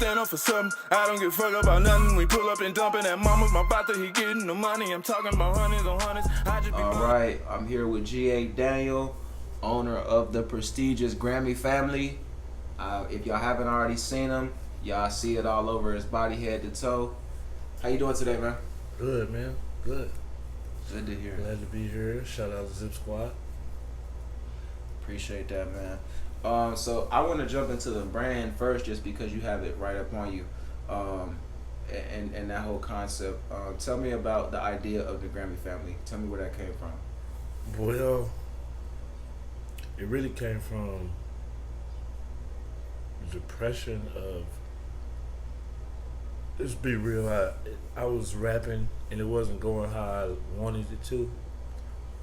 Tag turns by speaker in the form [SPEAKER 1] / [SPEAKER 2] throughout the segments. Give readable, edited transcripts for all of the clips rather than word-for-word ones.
[SPEAKER 1] stand up for something. I don't give a fuck about nothing. We pull up and dumping that mama. My father, he getting the money. I'm talking about hundreds on hundreds. Alright, I'm here with G.A. Daniel, owner of the prestigious Grammie Family. If y'all haven't already seen him, y'all see it all over his body, head to toe. How you doing today, man?
[SPEAKER 2] Good, man. Good.
[SPEAKER 1] Good to hear.
[SPEAKER 2] Glad to be here. Shout out to Zip Squad.
[SPEAKER 1] Appreciate that, man. So I want to jump into the brand first, just because you have it right up on you, and that whole concept. Tell me about the idea of the Grammie Family. Tell me where that came from.
[SPEAKER 2] Well, it really came from the depression of. Let's be real. I was rapping and it wasn't going how I wanted it to,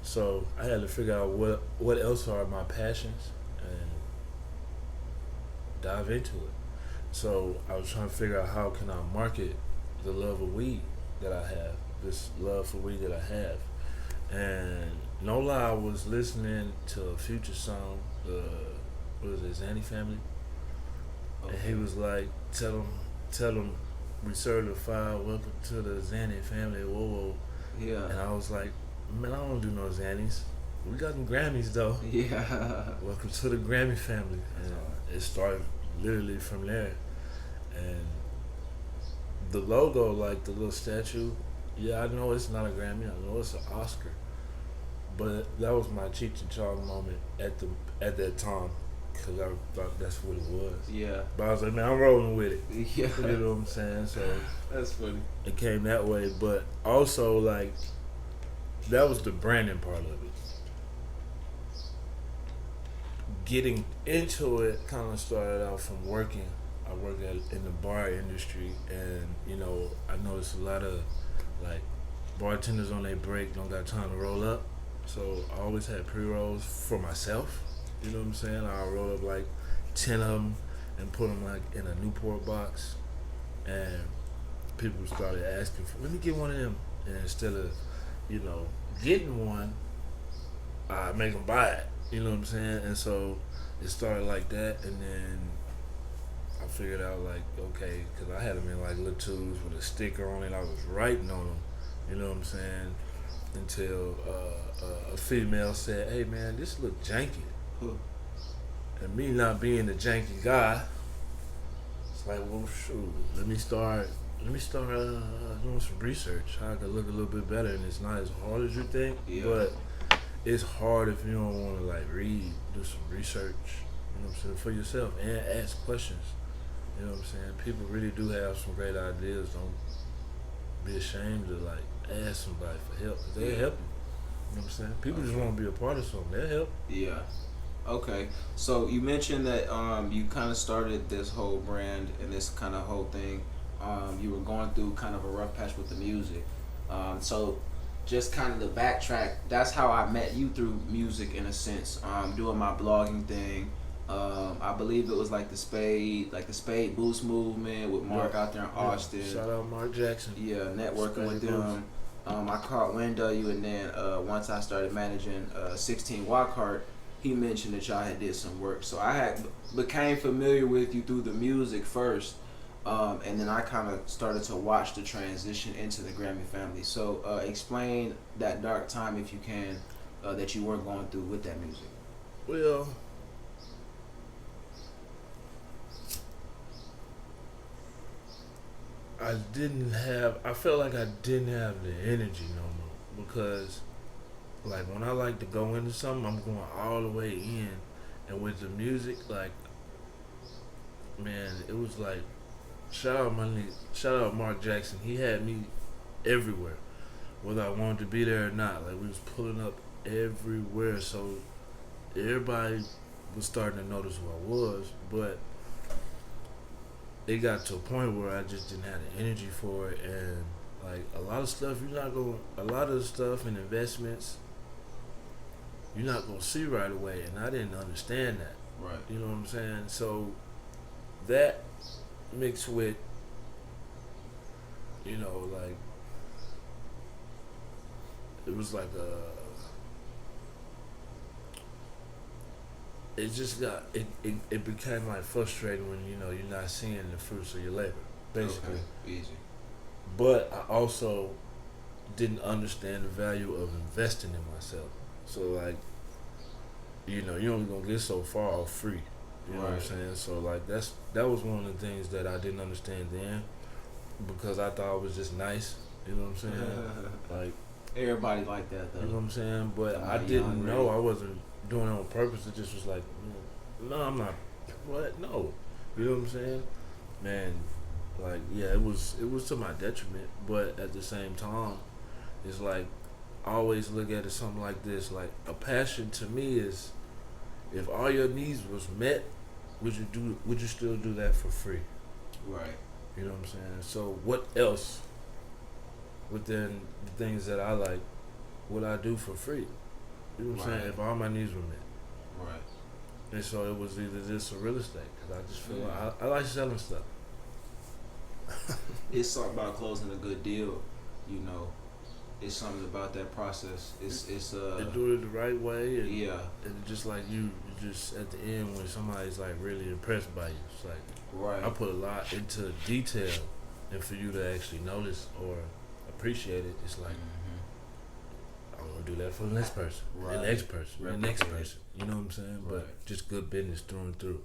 [SPEAKER 2] so I had to figure out what else are my passions and dive into it. So I was trying to figure out how can I market the love of weed that I have, this love for weed that I have. And no lie, I was listening to a Future song, what was it, Grammie Family? Okay. And he was like, tell them we certified, welcome to the Grammie Family, whoa, whoa.
[SPEAKER 1] Yeah.
[SPEAKER 2] And I was like, man, I don't do no Xannies. We got them Grammys though.
[SPEAKER 1] Yeah.
[SPEAKER 2] Welcome to the Grammie Family. And it started literally from there. And the logo, like the little statue, yeah, I know it's not a Grammy, I know it's an Oscar. But that was my Cheech and Chong moment at that time, because I thought that's what it was.
[SPEAKER 1] Yeah.
[SPEAKER 2] But I was like, man, I'm rolling with it.
[SPEAKER 1] Yeah.
[SPEAKER 2] You know what I'm saying? So
[SPEAKER 1] that's funny.
[SPEAKER 2] It came that way, but also like that was the branding part of it. Getting into it kind of started out from working. I work in the bar industry, and you know I noticed a lot of like bartenders on their break don't got time to roll up, so I always had pre-rolls for myself. You know what I'm saying? I'll roll up like 10 of them and put them like in a Newport box, and people started asking for, let me get one of them. And instead of, you know, getting one, I make them buy it. You know what I'm saying? And so it started like that, and then I figured out like, okay, because I had them in like little tubes with a sticker on it. I was writing on them. You know what I'm saying? Until a female said, hey man, this look janky. And me not being the janky guy, it's like, well, shoot, let me start doing some research. How I can look a little bit better, and it's not as hard as you think.
[SPEAKER 1] Yeah.
[SPEAKER 2] But it's hard if you don't want to like read, do some research. You know what I'm saying, for yourself, and ask questions. You know what I'm saying? People really do have some great ideas. Don't be ashamed to like ask somebody for help, because they'll help you. You know what I'm saying? People just want to be a part of something. They'll help.
[SPEAKER 1] Yeah. Okay, so you mentioned that you kind of started this whole brand and this kind of whole thing. You were going through kind of a rough patch with the music. So just kind of the backtrack, that's how I met you, through music in a sense, doing my blogging thing. I believe it was like the Spade Boost movement with Mark out there in Austin.
[SPEAKER 2] Shout out Mark Jackson.
[SPEAKER 1] Yeah, networking
[SPEAKER 2] Spade
[SPEAKER 1] with them. I caught wind of you, and then once I started managing 16 Walkart, he mentioned that y'all had did some work. So I had became familiar with you through the music first, and then I kind of started to watch the transition into the Grammie Family. So explain that dark time, if you can, that you were going through with that music.
[SPEAKER 2] Well, I felt like I didn't have the energy no more, because like when I like to go into something, I'm going all the way in. And with the music, like, man, it was like, shout out Mark Jackson. He had me everywhere, whether I wanted to be there or not. Like, we was pulling up everywhere, so everybody was starting to notice who I was. But it got to a point where I just didn't have the energy for it, and like a lot of the stuff and investments you're not gonna see right away, and I didn't understand that.
[SPEAKER 1] Right.
[SPEAKER 2] You know what I'm saying? So that mixed with, you know, like it was like it just got it became like frustrating when you're not seeing the fruits of your labor, basically.
[SPEAKER 1] Okay, easy.
[SPEAKER 2] But I also didn't understand the value of investing in myself. So like, you're only gonna get so far off free. You know what I'm
[SPEAKER 1] Right.
[SPEAKER 2] saying? So like that was one of the things that I didn't understand then because I thought it was just nice. You know what I'm saying? Like,
[SPEAKER 1] Everybody like that though.
[SPEAKER 2] you know what I'm saying? But
[SPEAKER 1] Come
[SPEAKER 2] I
[SPEAKER 1] on,
[SPEAKER 2] didn't
[SPEAKER 1] young,
[SPEAKER 2] know
[SPEAKER 1] ready.
[SPEAKER 2] I wasn't doing it on purpose. It just was like, no, I'm not. What? No. You know what I'm saying? Man, like, yeah, it was to my detriment. But at the same time, it's like I always look at it something like this. Like a passion to me is if all your needs was met, would you still do that for free?
[SPEAKER 1] Right.
[SPEAKER 2] You know what I'm saying? So what else within the things that I like would I do for free? You know what I'm
[SPEAKER 1] Right.
[SPEAKER 2] saying? If all my needs were met.
[SPEAKER 1] Right.
[SPEAKER 2] And so it was either this or real estate because I just feel
[SPEAKER 1] Yeah.
[SPEAKER 2] like I like selling stuff.
[SPEAKER 1] It's something about closing a good deal, you know. It's something about that process. It's
[SPEAKER 2] And do it the right way, and,
[SPEAKER 1] yeah.
[SPEAKER 2] and just like you just at the end when somebody's like really impressed by you, it's like
[SPEAKER 1] Right.
[SPEAKER 2] I put a lot into detail, and for you to actually notice or appreciate it, it's like I'm gonna do that for the next person,
[SPEAKER 1] Right.
[SPEAKER 2] the next person, the next
[SPEAKER 1] Replicate it.
[SPEAKER 2] person. You know what I'm saying?
[SPEAKER 1] Right.
[SPEAKER 2] But just good business through and through.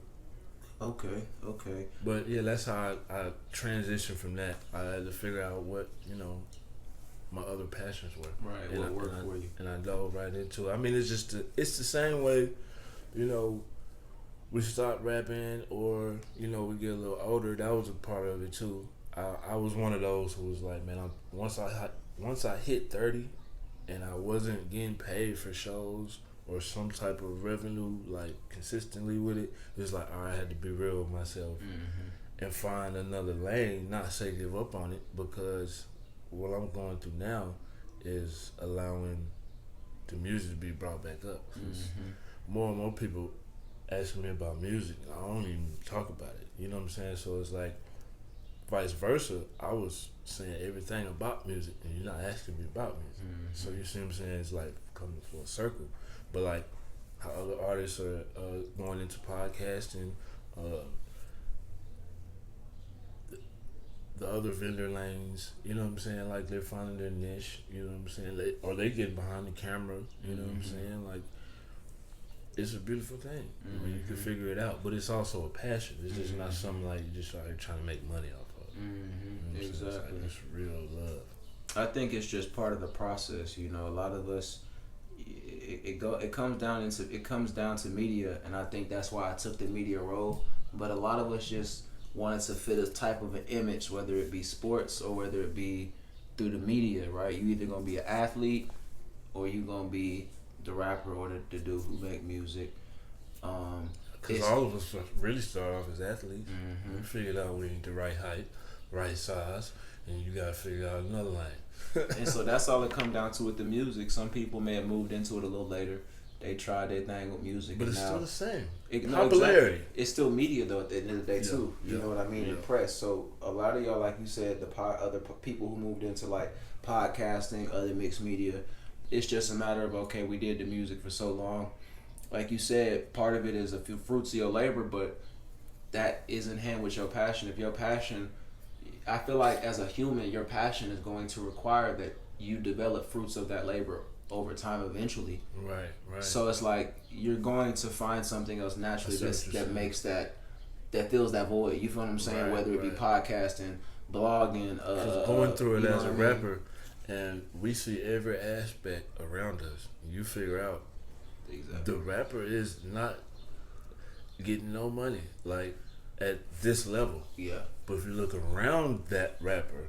[SPEAKER 1] Okay. Okay.
[SPEAKER 2] But yeah, that's how I transitioned from that. I had to figure out what my other passions were.
[SPEAKER 1] Right.
[SPEAKER 2] And
[SPEAKER 1] What
[SPEAKER 2] I,
[SPEAKER 1] worked
[SPEAKER 2] and,
[SPEAKER 1] for you?
[SPEAKER 2] I, and I dove right into it. I mean, it's the same way, we start rapping or we get a little older. That was a part of it too. I was one of those who was like, man, once I hit 30, and I wasn't getting paid for shows or some type of revenue like consistently with it. It was like, I had to be real with myself and find another lane. Not say give up on it because what I'm going through now is allowing the music to be brought back up. More and more people asking me about music. I don't even talk about it. You know what I'm saying? So it's like vice versa. I was saying everything about music, and you're not asking me about music. So you see what I'm saying? It's like coming full circle. But like how other artists are going into podcasting, uh, the other vendor lanes, you know what I'm saying? Like they're finding their niche, you know what I'm saying? Or they get behind the camera, you know what I'm saying? Like it's a beautiful thing when you can figure it out. But it's also a passion. It's just not something like you just out here trying to make money off of. You know what I'm saying?
[SPEAKER 1] Exactly.
[SPEAKER 2] It's real love.
[SPEAKER 1] I think it's just part of the process. You know, a lot of us, it comes down to media, and I think that's why I took the media role. But a lot of us just wanted to fit a type of an image, whether it be sports or whether it be through the media, right? You either gonna be an athlete or you gonna be the rapper or the dude who make music.
[SPEAKER 2] Because all of us really start off as athletes. We figured out we need the right height, right size, and you gotta figure out another lane.
[SPEAKER 1] And so that's all it come down to with the music. Some people may have moved into it a little later. They tried their thing with music,
[SPEAKER 2] But
[SPEAKER 1] and
[SPEAKER 2] it's
[SPEAKER 1] now
[SPEAKER 2] still the same.
[SPEAKER 1] no,
[SPEAKER 2] Popularity.
[SPEAKER 1] exactly. It's still media though. At the end of the day, too. You know what I mean?
[SPEAKER 2] Yeah.
[SPEAKER 1] The press. So a lot of y'all, like you said, people who moved into like podcasting, other mixed media. It's just a matter of okay, we did the music for so long. Like you said, part of it is a few fruits of your labor, but that is in hand with your passion. If your passion, I feel like as a human, your passion is going to require that you develop fruits of that labor over time eventually.
[SPEAKER 2] Right.
[SPEAKER 1] So it's like you're going to find something else naturally that makes that fills that void. You feel what I'm saying?
[SPEAKER 2] Right,
[SPEAKER 1] Whether it be podcasting, blogging,
[SPEAKER 2] Because going through it
[SPEAKER 1] you know
[SPEAKER 2] as a
[SPEAKER 1] what I mean?
[SPEAKER 2] rapper, and we see every aspect around us. You figure out
[SPEAKER 1] Exactly.
[SPEAKER 2] the rapper is not getting no money like at this level.
[SPEAKER 1] Yeah.
[SPEAKER 2] But if you look around that rapper,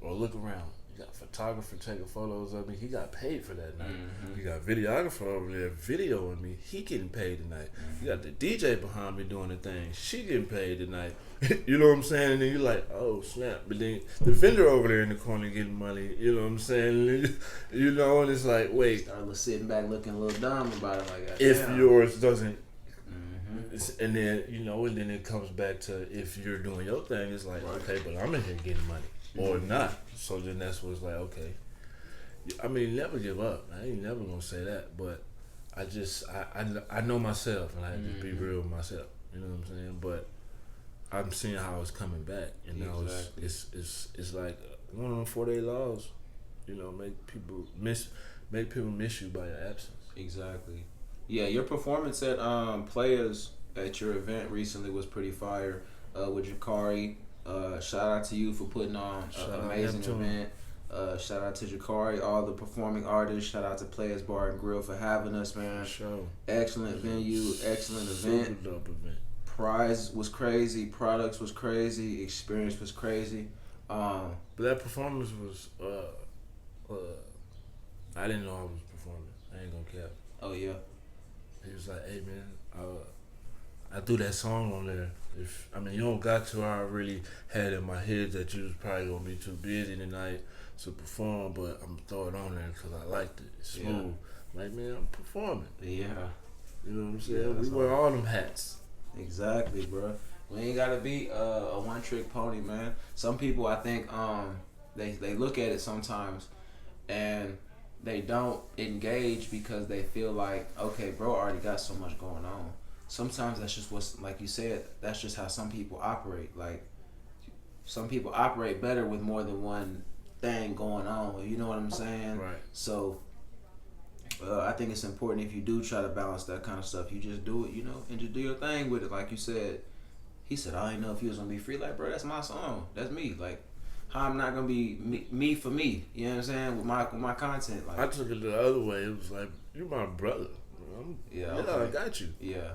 [SPEAKER 2] or look around, you got a photographer taking photos of me. He got paid for that night. You got a videographer over there videoing me. He getting paid tonight. You got the DJ behind me doing the thing. She getting paid tonight. You know what I'm saying? And then you're like, oh snap. But then the vendor over there in the corner getting money. You know what I'm saying? You know, and it's like, wait.
[SPEAKER 1] Start sitting back looking a little dumb about it, like
[SPEAKER 2] If
[SPEAKER 1] damn.
[SPEAKER 2] yours doesn't. And then and then it comes back to if you're doing your thing, it's like okay, but I'm in here getting money or not. So then that's what's like okay. I mean, never give up. I ain't never gonna say that, but I know myself, and I have to be real with myself. You know what I'm saying? But I'm seeing how it's coming back, and now
[SPEAKER 1] Exactly.
[SPEAKER 2] it's like one of them 4-day laws. You know, make people miss you by your absence.
[SPEAKER 1] Exactly. Yeah, your performance at Players at your event recently was pretty fire. With Jakari. Shout out to you for putting on
[SPEAKER 2] Shout
[SPEAKER 1] an
[SPEAKER 2] out
[SPEAKER 1] amazing
[SPEAKER 2] Neptune.
[SPEAKER 1] event. Shout out to Jakari, all the performing artists. Shout out to Players Bar and Grill for having us, man.
[SPEAKER 2] For sure.
[SPEAKER 1] Excellent venue, excellent event.
[SPEAKER 2] Super dope event.
[SPEAKER 1] Prize was crazy, products was crazy, experience was crazy.
[SPEAKER 2] But that performance was I didn't know I was performing. I ain't gonna cap.
[SPEAKER 1] Oh yeah,
[SPEAKER 2] He was like, "Hey man, I threw that song on there. If I mean you don't got to, I really had in my head that you was probably gonna be too busy tonight to perform, but I'm gonna throw it on there because I liked it. It's smooth. Like man, I'm performing.
[SPEAKER 1] yeah,
[SPEAKER 2] You know what I'm
[SPEAKER 1] Yeah,
[SPEAKER 2] saying?
[SPEAKER 1] that's
[SPEAKER 2] We wear all them hats.
[SPEAKER 1] exactly, bro. We ain't gotta be a one trick pony, man. Some people, I think, they look at it sometimes, and they don't engage because they feel like, okay, bro, already got so much going on. Sometimes that's just what's, like you said, that's just how some people operate. Like some people operate better with more than one thing going on. You know what I'm saying?
[SPEAKER 2] Right.
[SPEAKER 1] So I think it's important if you do try to balance that kind of stuff, you just do it, you know, and just do your thing with it. Like you said, he said, I didn't know if he was gonna be free. Like, bro, that's my song. That's me. Like, how I'm not gonna be me for me. You know what I'm saying? With my content. Like,
[SPEAKER 2] I took it the other way. It was like, you're my brother.
[SPEAKER 1] yeah,
[SPEAKER 2] Yeah,
[SPEAKER 1] okay.
[SPEAKER 2] I got you.
[SPEAKER 1] Yeah,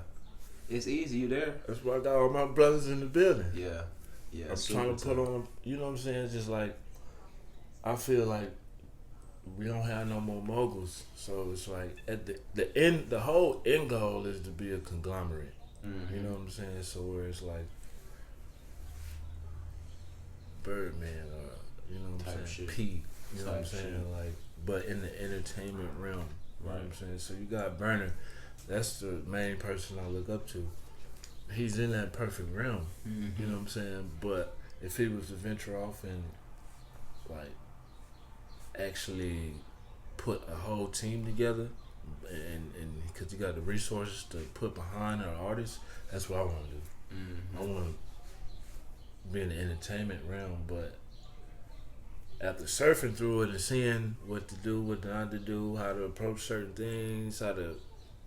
[SPEAKER 1] it's easy. You there?
[SPEAKER 2] That's why I got all my brothers in the building.
[SPEAKER 1] Yeah, yeah.
[SPEAKER 2] I'm
[SPEAKER 1] super
[SPEAKER 2] trying to put
[SPEAKER 1] tough.
[SPEAKER 2] on, you know what I'm saying? It's just like, I feel like we don't have no more moguls. So it's like, at the end, the whole end goal is to be a conglomerate.
[SPEAKER 1] Mm-hmm.
[SPEAKER 2] You know what I'm saying? So where it's like, Birdman or, you know what I'm
[SPEAKER 1] Type
[SPEAKER 2] saying?
[SPEAKER 1] shit.
[SPEAKER 2] P. You know what I'm
[SPEAKER 1] Type
[SPEAKER 2] saying?
[SPEAKER 1] shit.
[SPEAKER 2] Like, but in the entertainment realm. You know what I'm
[SPEAKER 1] Right.
[SPEAKER 2] saying? So you got Burner. That's the main person I look up to. He's in that perfect realm.
[SPEAKER 1] Mm-hmm.
[SPEAKER 2] You know what I'm saying? But if he was to venture off and like actually put a whole team together and because you got the resources to put behind an artist, that's what I want to do.
[SPEAKER 1] Mm-hmm.
[SPEAKER 2] I want to be in the entertainment realm, but after surfing through it and seeing what to do, what not to do, how to approach certain things, how to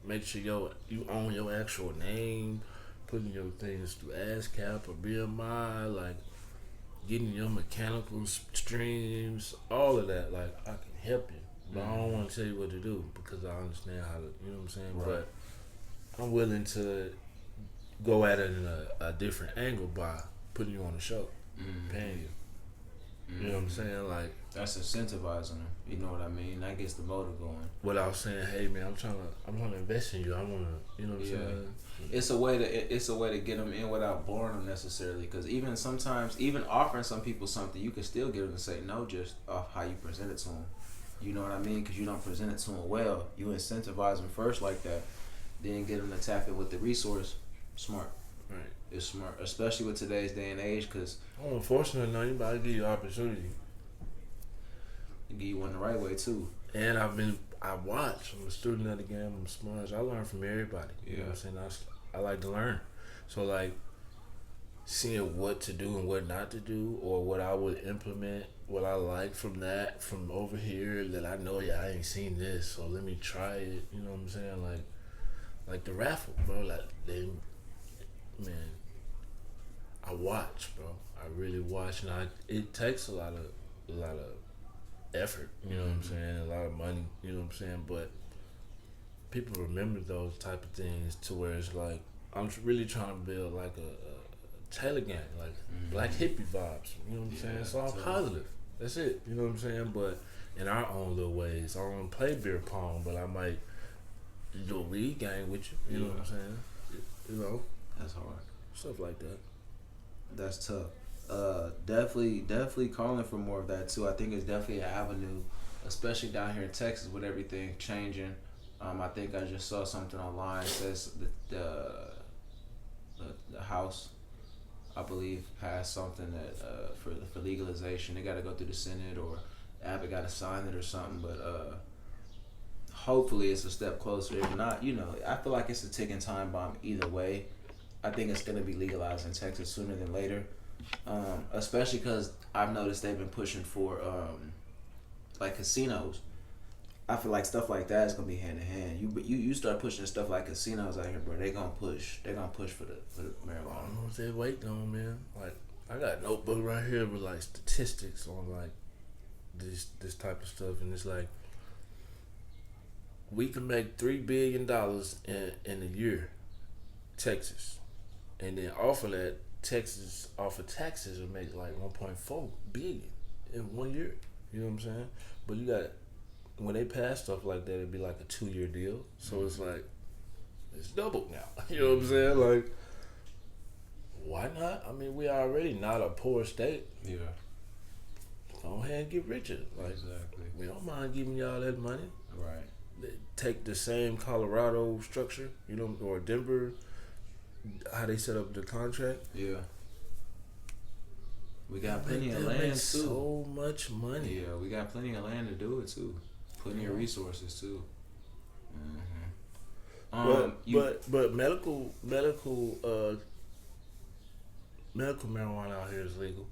[SPEAKER 2] make sure you own your actual name, putting your things through ASCAP or BMI, like getting your mechanical streams, all of that. Like I can help you, but I don't want to tell you what to do because I understand how to. You know what I'm saying?
[SPEAKER 1] Right.
[SPEAKER 2] But I'm willing to go at it in a different angle by putting you on the show, paying you. You know what I'm saying? Like
[SPEAKER 1] That's incentivizing them. You know what I mean? That gets the motor going.
[SPEAKER 2] without saying, "Hey man, I'm trying to invest in you. I want to," you know what I'm
[SPEAKER 1] Yeah.
[SPEAKER 2] saying?
[SPEAKER 1] It's a way to get them in without boring them necessarily. Because even sometimes, even offering some people something, you can still get them to say no just off how you present it to them. You know what I mean? Because you don't present it to them well. You incentivize them first like that, then get them to tap in with the resource. Smart.
[SPEAKER 2] Right.
[SPEAKER 1] It's smart, especially with today's day and age. Because
[SPEAKER 2] Oh, unfortunately, no, you about to give you opportunity.
[SPEAKER 1] it give you one the right way too.
[SPEAKER 2] And I watch. I'm a student of the game. I'm smart. I learn from everybody. You know what I'm saying? I like to learn. So like seeing what to do and what not to do, or what I would implement, what I like from over here that I know I ain't seen this, so let me try it. You know what I'm saying? Like the raffle, bro. Like man, I watch, bro. I really watch, and it takes a lot of effort. You know what I'm saying? A lot of money. You know what I'm saying? But people remember those type of things to where it's like I'm really trying to build like a Taylor gang, like black hippie vibes. You know what I'm saying? It's all positive. That's it. You know what I'm saying? But in our own little ways, I don't play beer pong, but I might do a weed gang with you. You know what I'm saying? You know,
[SPEAKER 1] That's hard.
[SPEAKER 2] stuff like that.
[SPEAKER 1] That's tough. Definitely calling for more of that too. I think it's definitely an avenue, especially down here in Texas with everything changing. I think I just saw something online. It says that the House, I believe, passed something that for legalization. They got to go through the Senate or Abbott got to sign it or something. But hopefully it's a step closer. If not, I feel like it's a ticking time bomb either way. I think it's gonna be legalized in Texas sooner than later, especially because I've noticed they've been pushing for like casinos. I feel like stuff like that is gonna be hand in hand. You start pushing stuff like casinos out here, bro. They gonna push. They gonna push for the
[SPEAKER 2] I don't
[SPEAKER 1] marijuana.
[SPEAKER 2] know what they waiting on, man. Like I got a notebook right here with like statistics on like this type of stuff, and it's like we can make $3 billion in a year, Texas, and then off of that, Texas off of taxes will make like 1.4 billion in 1 year. You know what I'm saying? But you got when they pass stuff like that, it'd be like a 2 year deal. So it's like it's doubled now. You know what I'm saying? Like, why not? I mean, we already not a poor state.
[SPEAKER 1] Yeah.
[SPEAKER 2] Go ahead and get richer. Like,
[SPEAKER 1] Exactly.
[SPEAKER 2] we don't mind giving y'all that money.
[SPEAKER 1] Right.
[SPEAKER 2] Take the same Colorado structure, or Denver, how they set up the contract.
[SPEAKER 1] Yeah. We got
[SPEAKER 2] They
[SPEAKER 1] plenty of
[SPEAKER 2] make
[SPEAKER 1] land too.
[SPEAKER 2] so much money.
[SPEAKER 1] Yeah, we got plenty of land to do it too. Plenty of resources too.
[SPEAKER 2] But medical marijuana out here is legal.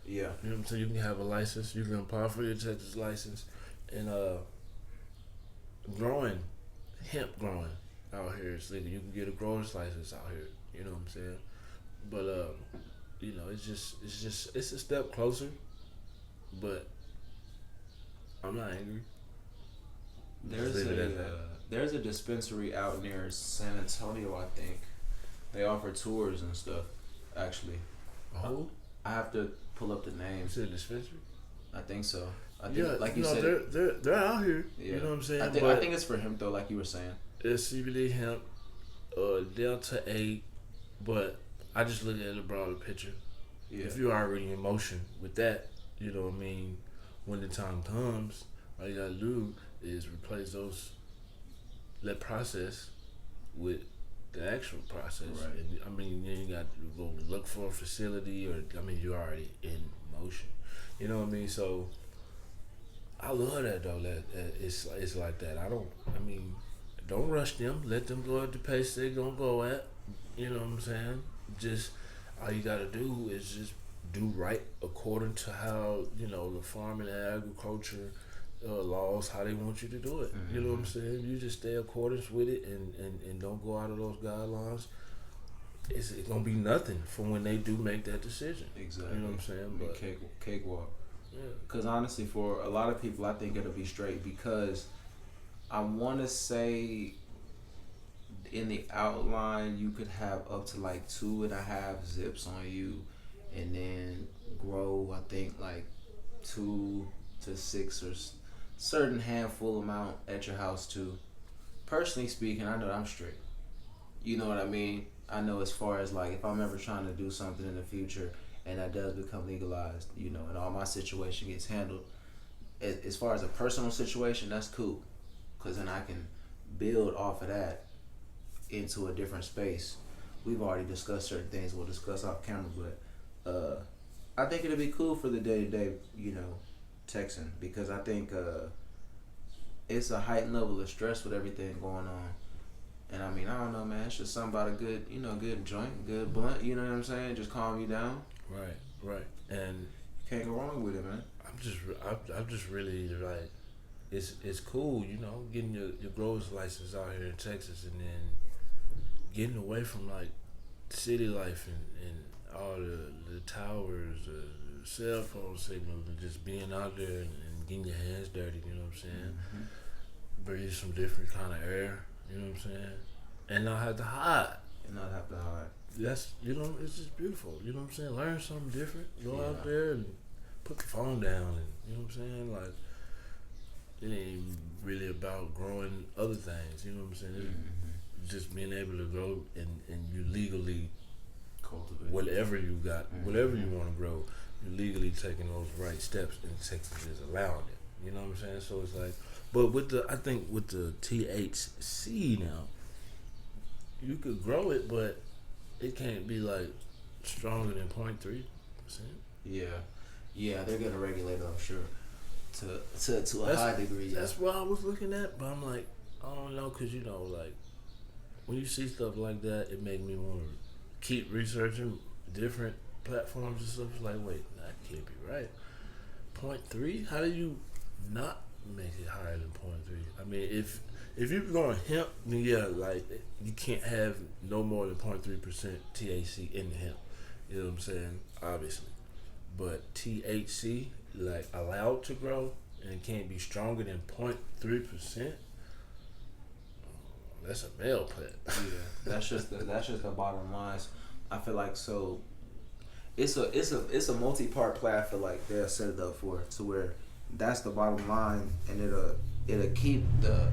[SPEAKER 1] Yeah.
[SPEAKER 2] You know what I'm saying? You can have a license. You can apply for your Texas license, and hemp growing out here is legal. You can get a grower's license out here. You know what I'm saying? But it's a step closer. But I'm not angry.
[SPEAKER 1] There's a dispensary out near San Antonio, I think. They offer tours and stuff. Actually, I have to pull up the name.
[SPEAKER 2] You said dispensary?
[SPEAKER 1] I think so. I think,
[SPEAKER 2] Yeah,
[SPEAKER 1] like you said,
[SPEAKER 2] they're out here.
[SPEAKER 1] yeah.
[SPEAKER 2] You know what I'm saying?
[SPEAKER 1] I think it's for hemp though, like you were saying.
[SPEAKER 2] It's CBD hemp, Delta 8, but I just look at the broader picture.
[SPEAKER 1] Yeah.
[SPEAKER 2] If you're already in motion with that, you know what I mean, when the time comes, all you gotta do is replace that process with the actual process.
[SPEAKER 1] Right.
[SPEAKER 2] And, I mean, then you got to go look for a facility, you're already in motion. You know what I mean? So I love that though. That it's like that. Don't rush them. Let them go at the pace they're gonna go at. You know what I'm saying? Just all you gotta do is just do right according to how the farming and agriculture laws, how they want you to do it.
[SPEAKER 1] Mm-hmm.
[SPEAKER 2] You know what I'm saying? You just stay accordance with it and don't go out of those guidelines. It's gonna be nothing for when they do make that decision.
[SPEAKER 1] Exactly.
[SPEAKER 2] You know what I'm saying? But
[SPEAKER 1] Cakewalk.
[SPEAKER 2] yeah.
[SPEAKER 1] Because honestly, for a lot of people, I think it'll be straight because I want to say in the outline you could have up to like 2.5 zips on you, and then grow I think like 2 to 6 or certain handful amount at your house too. Personally speaking, I know I'm straight. You know what I mean? I know as far as like if I'm ever trying to do something in the future and that does become legalized, and all my situation gets handled. As far as a personal situation, that's cool, because then I can build off of that into a different space. We've already discussed certain things we'll discuss off camera, but I think it'll be cool for the day-to-day, Texan, because I think it's a heightened level of stress with everything going on. And I mean, I don't know, man, it's just something about a good, good joint, good blunt, you know what I'm saying? Just calm you down.
[SPEAKER 2] Right. And
[SPEAKER 1] Can't go wrong with it, man.
[SPEAKER 2] I'm just really like, it's cool, getting your grower's license out here in Texas, and then getting away from like city life and all the towers, the cell phone signals, and just being out there and getting your hands dirty. You know what I'm saying?
[SPEAKER 1] Mm-hmm.
[SPEAKER 2] Breathe some different kind of air. You know what I'm saying? And not have to hide.
[SPEAKER 1] And not have to hide.
[SPEAKER 2] That's it's just beautiful. You know what I'm saying? Learn something different. Go
[SPEAKER 1] Yeah.
[SPEAKER 2] out there and put the phone down, and you know what I'm saying? Like, it ain't really about growing other things. You know what I'm saying?
[SPEAKER 1] Mm-hmm.
[SPEAKER 2] It's just being able to grow and you legally
[SPEAKER 1] Cultivate.
[SPEAKER 2] whatever you got, whatever you
[SPEAKER 1] Mm-hmm.
[SPEAKER 2] want to grow, you're legally taking those right steps, and Texas is allowing it. You know what I'm saying? So it's like, but I think with the THC now, you could grow it, but it can't be like stronger than 0.3%.
[SPEAKER 1] Yeah, they're gonna regulate it, I'm sure. to a high degree. Yeah.
[SPEAKER 2] That's what I was looking at, but I'm like, I don't know, cause you know, like when you see stuff like that, it make me want to keep researching different platforms and stuff. It's like, wait, that can't be right. 0.3? How do you not make it higher than 0.3? I mean, if you're going hemp, then yeah, like you can't have no more than 0.3% THC in the hemp. You know what I'm saying? Obviously, but THC like allowed to grow and it can't be stronger than 0.3%. That's a male plant.
[SPEAKER 1] Yeah, that's just the bottom line. I feel like so. It's a multi-part play. I feel like they're set it up for to where that's the bottom line, and it'll keep the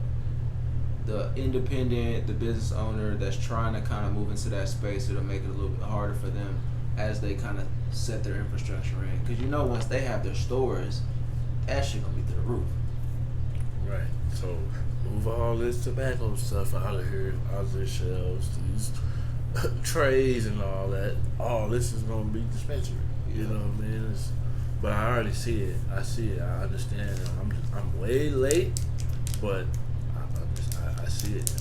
[SPEAKER 1] independent, the business owner that's trying to kind of move into that space. It'll make it a little bit harder for them as they kind of set their infrastructure in. Because you know, once they have their stores, that shit gonna be through the roof.
[SPEAKER 2] Right. So move all this tobacco stuff out of here, out of their shelves, these trays and all that. All this is gonna be dispensary. You know what I mean? But I already see it. I see it. I understand it. I'm way late, but I see it.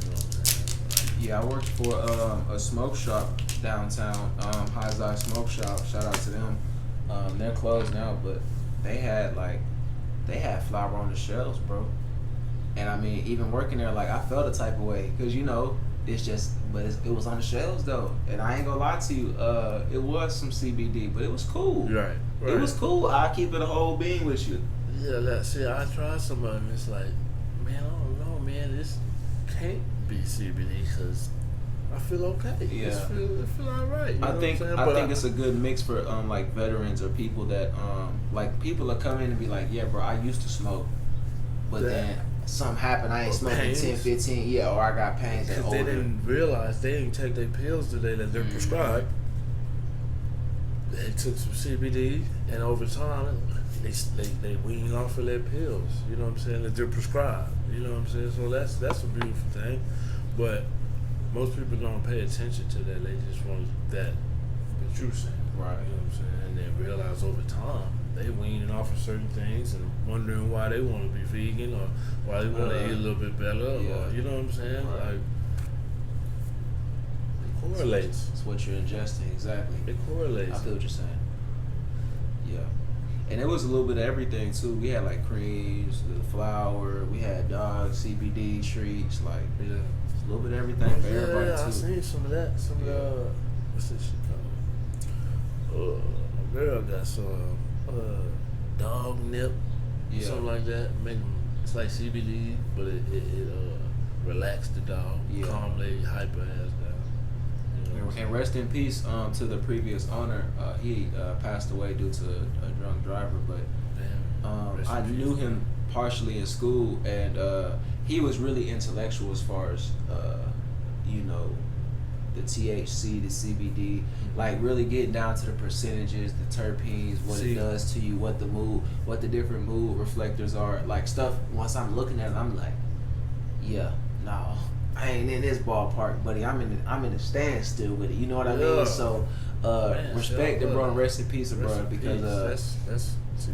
[SPEAKER 2] You know what I'm saying?
[SPEAKER 1] Yeah, I worked for a smoke shop downtown, High Zai Smoke Shop. Shout out to them. They're closed now, but they had flour on the shelves, bro. And I mean, even working there, like I felt a type of way because you know it's just, but it was on the shelves though. And I ain't gonna lie to you, it was some CBD, but it was cool.
[SPEAKER 2] Right.
[SPEAKER 1] It was cool. I keep it a whole bean with you.
[SPEAKER 2] Yeah, see, I tried some of them. It's like, man, I don't know, man. This can't be CBD because I feel okay.
[SPEAKER 1] Yeah,
[SPEAKER 2] I feel all right.
[SPEAKER 1] I think it's a good mix for like veterans or people that like people that come in and be like, yeah, bro, I used to smoke, but then something happened. I ain't smoking
[SPEAKER 2] pains.
[SPEAKER 1] 10, 15, yeah, or I got pains.
[SPEAKER 2] Because they didn't realize they didn't take their pills today that they're prescribed. They took some CBD, and over time, they wean off of their pills. You know what I'm saying? That they're prescribed. You know what I'm saying? So that's a beautiful thing, but most people don't pay attention to that. They just want that you're saying.
[SPEAKER 1] Right.
[SPEAKER 2] You know what I'm saying? And they realize over time they weaning off of certain things and wondering why they want to be vegan or why they want to eat a little bit better.
[SPEAKER 1] Yeah.
[SPEAKER 2] Or, you know what I'm saying?
[SPEAKER 1] Right.
[SPEAKER 2] Like, it correlates.
[SPEAKER 1] It's what you're ingesting, exactly.
[SPEAKER 2] It correlates.
[SPEAKER 1] I feel what you're saying. Yeah. And it was a little bit of everything too. We had like creams, the flour, we had dogs, CBD treats, like
[SPEAKER 2] Yeah.
[SPEAKER 1] a little bit of everything for everybody too.
[SPEAKER 2] I seen some of that. Some of the what's this shit called? A girl got some dog nip, something like that. It's like CBD, but it relaxed the dog, calmly hyper ass down. You know
[SPEAKER 1] and rest in peace to the previous owner. He passed away due to a drunk driver, but I knew him partially in school, and he was really intellectual as far as you know, the THC, the CBD, like really getting down to the percentages, the terpenes, what it does to you, what the different mood reflectors are, like stuff. Once I'm looking at it, I'm like, yeah, no, I ain't in this ballpark, buddy. I'm in the standstill with it. You know what I mean? So respect the bro, and rest in peace, bro, because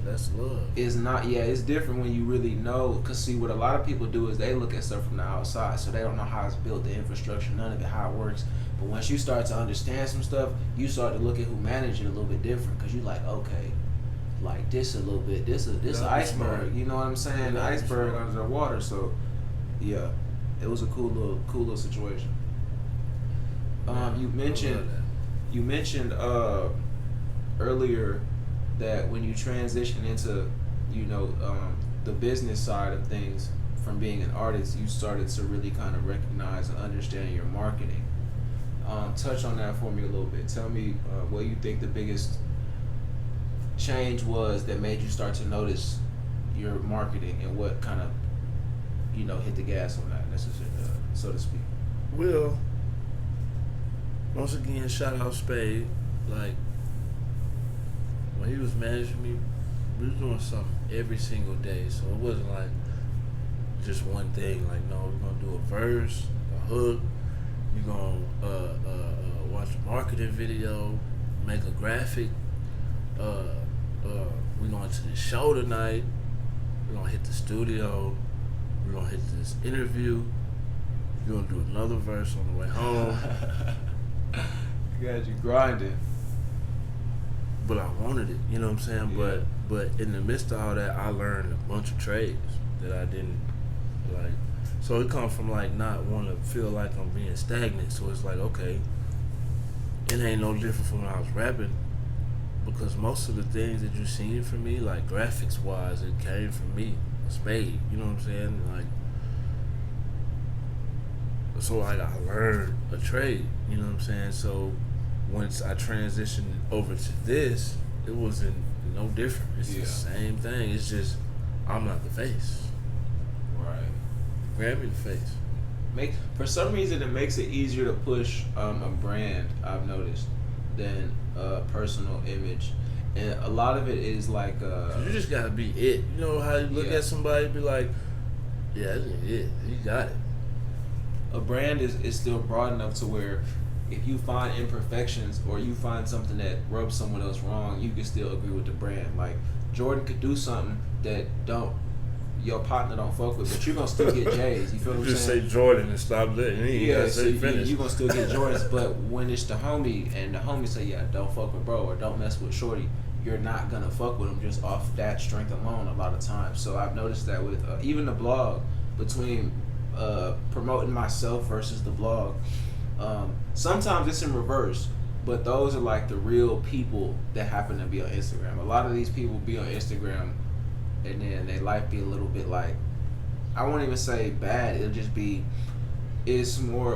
[SPEAKER 2] that's love.
[SPEAKER 1] It's not, it's different when you really know, because see, what a lot of people do is they look at stuff from the outside, so they don't know how it's built, the infrastructure, none of it, how it works. But once you start to understand some stuff, you start to look at who managed it a little bit different, because you like, okay, like this a little bit, this an iceberg, you know what I'm saying? The iceberg under the water, so yeah, it was a cool little situation. You mentioned earlier that when you transition into, you know, the business side of things from being an artist, you started to really kind of recognize and understand your marketing. Touch on that for me a little bit. Tell me what you think the biggest change was that made you start to notice your marketing and what kind of, you know, hit the gas on that, so to speak.
[SPEAKER 2] Well, once again, shout out Spade. Like, when he was managing me, we was doing something every single day. So it wasn't like just one thing. Like, no, we're gonna do a verse, a hook. You're gonna watch a marketing video, make a graphic. We're going to the show tonight. we're gonna hit the studio, we're gonna hit this interview, we're gonna do another verse on the way home.
[SPEAKER 1] Got you grinding.
[SPEAKER 2] But I wanted it, you know what I'm saying?
[SPEAKER 1] Yeah.
[SPEAKER 2] But in the midst of all that, I learned a bunch of trades that I didn't like. So it comes from like not wanting to feel like I'm being stagnant. So it's like, okay, it ain't no different from when I was rapping, because most of the things that you seen from me, like graphics wise, it came from me, a spade. You know what I'm saying? Like, so like I learned a trade. You know what I'm saying? So once I transitioned over to this, it wasn't no different. It's the same thing. It's just I'm not the face.
[SPEAKER 1] Right.
[SPEAKER 2] Grammie the face.
[SPEAKER 1] For some reason, it makes it easier to push a brand, I've noticed, than a personal image. And a lot of it is like
[SPEAKER 2] You just gotta be it. You know how you look at somebody and be like, yeah, that's it. You got it.
[SPEAKER 1] a brand is still broad enough to where if you find imperfections or you find something that rubs someone else wrong, you can still agree with the brand. Like Jordan could do something that your partner don't fuck with, but you're gonna still get J's. You feel what I'm
[SPEAKER 2] Just
[SPEAKER 1] saying?
[SPEAKER 2] say Jordan and stop there.
[SPEAKER 1] So you're gonna still get Jordans, but when it's the homie and the homie say, yeah, don't fuck with bro or don't mess with shorty, you're not gonna fuck with them just off that strength alone a lot of times. So I've noticed that with even the blog, between promoting myself versus the blog, sometimes it's in reverse, but those are like the real people that happen to be on Instagram. A lot of these people be on Instagram and then their life be a little bit like, I won't even say bad, it'll just be, it's more